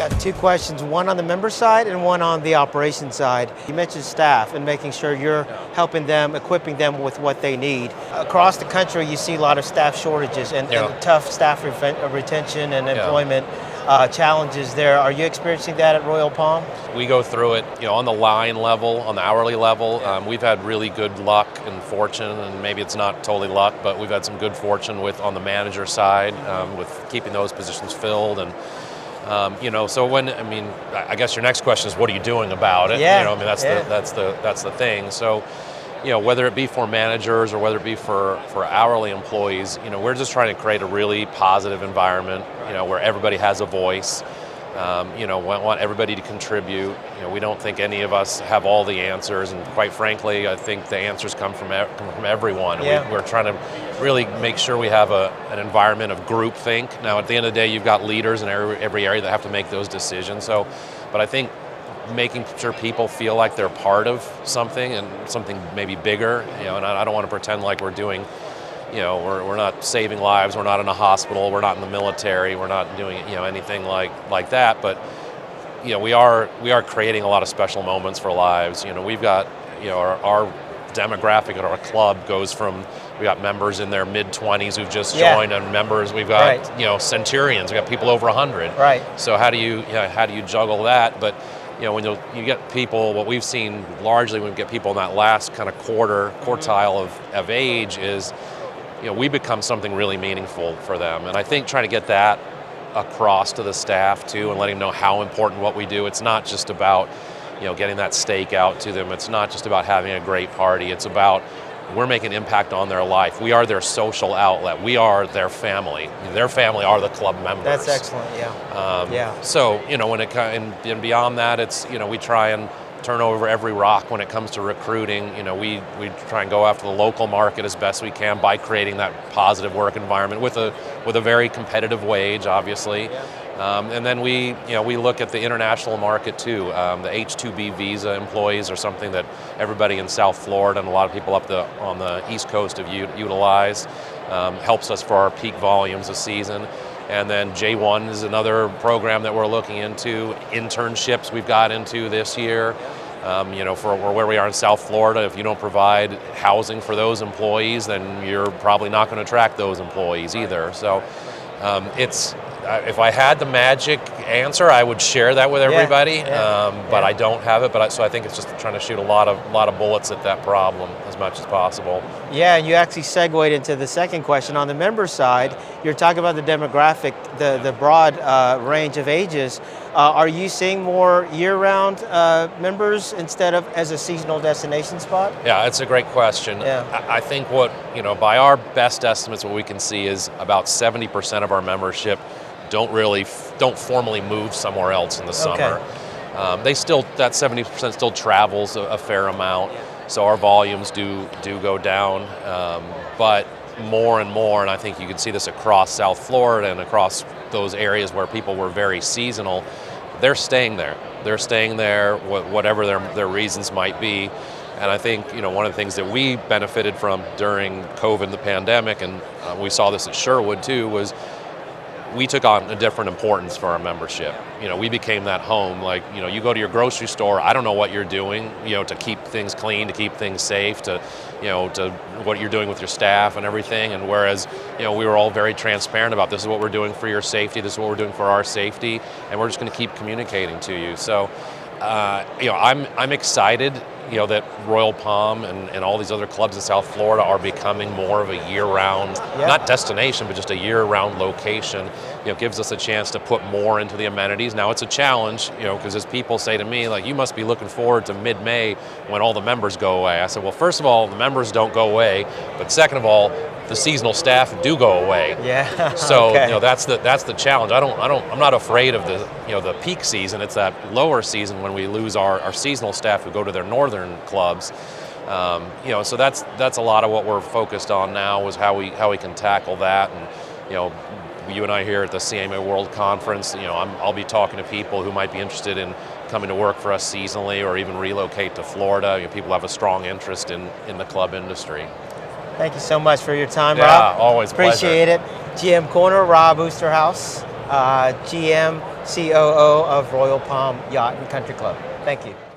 Got two questions, one on the member side and one on the operations side. You mentioned staff and making sure you're helping them, equipping them with what they need. Across the country, you see a lot of staff shortages and tough staff retention and employment challenges there. Are you experiencing that at Royal Palm? We go through it, on the line level, on the hourly level. We've had really good luck and fortune, and maybe it's not totally luck, but we've had some good fortune on the manager side with keeping those positions filled. And so I guess your next question is, what are you doing about it? That's the thing. So, whether it be for managers or whether it be for hourly employees, we're just trying to create a really positive environment, where everybody has a voice. Want everybody to contribute. We don't think any of us have all the answers, and quite frankly, I think the answers come from everyone. Yeah. We're trying to really make sure we have an environment of groupthink. Now, at the end of the day, you've got leaders in every area that have to make those decisions. So, but I think making sure people feel like they're part of something and something maybe bigger. And I don't want to pretend like we're doing. We're not saving lives. We're not in a hospital. We're not in the military. We're not doing anything like that. But we are creating a lot of special moments for lives. We've got our demographic at our club goes from, we got members in their mid-20s who've just joined, and members we've got centurions. We got people over 100. Right. So how do you juggle that? But when you get people, what we've seen largely when we get people in that last kind of quartile of age is, we become something really meaningful for them. And I think trying to get that across to the staff too, and letting them know how important what we do. It's not just about, getting that steak out to them. It's not just about having a great party. It's about, we're making an impact on their life. We are their social outlet. We are their family. Their family are the club members. That's excellent, yeah. So, when it and beyond that, it's, we try and turn over every rock when it comes to recruiting. We try and go after the local market as best we can by creating that positive work environment with a very competitive wage, obviously. And then we look at the international market too. The H-2B visa employees are something that everybody in South Florida and a lot of people on the East Coast have utilized. Helps us for our peak volumes of season. And then J1 is another program that we're looking into. Internships we've got into this year. For where we are in South Florida, if you don't provide housing for those employees, then you're probably not going to attract those employees either. So if I had the magic answer, I would share that with everybody. But I don't have it. So I think it's just trying to shoot a lot of bullets at that problem as much as possible. Yeah, and you actually segued into the second question. On the member side, you're talking about the demographic, the broad range of ages. Are you seeing more year-round members instead of as a seasonal destination spot? Yeah, it's a great question. Yeah. I think by our best estimates, what we can see is about 70% of our membership don't formally move somewhere else in the summer. That 70% still travels a fair amount. So our volumes do go down, but more and more, and I think you can see this across South Florida and across those areas where people were very seasonal, they're staying there. They're staying there, whatever their reasons might be. And I think one of the things that we benefited from during COVID, the pandemic, and we saw this at Sherwood too, was we took on a different importance for our membership. We became that home. Like, you go to your grocery store, I don't know what you're doing, to keep things clean, to keep things safe, to what you're doing with your staff and everything. And whereas, we were all very transparent about this is what we're doing for your safety, this is what we're doing for our safety, and we're just going to keep communicating to you. So, I'm excited, that Royal Palm and all these other clubs in South Florida are becoming more of a year-round, not destination, but just a year-round location. Gives us a chance to put more into the amenities. Now it's a challenge, because as people say to me, like, you must be looking forward to mid-May when all the members go away. I said, well, first of all, the members don't go away, but second of all, the seasonal staff do go away. Yeah. So that's the challenge. I'm not afraid of the peak season. It's that lower season when we lose our seasonal staff who go to their northern clubs. So that's a lot of what we're focused on now, is how we can tackle that. And you and I here at the CMA World Conference, I'll be talking to people who might be interested in coming to work for us seasonally or even relocate to Florida. People have a strong interest in the club industry. Thank you so much for your time, Rob. Yeah, always a pleasure. Appreciate it. GM Corner, Rob Oosterhuis. GM, COO of Royal Palm Yacht and Country Club. Thank you.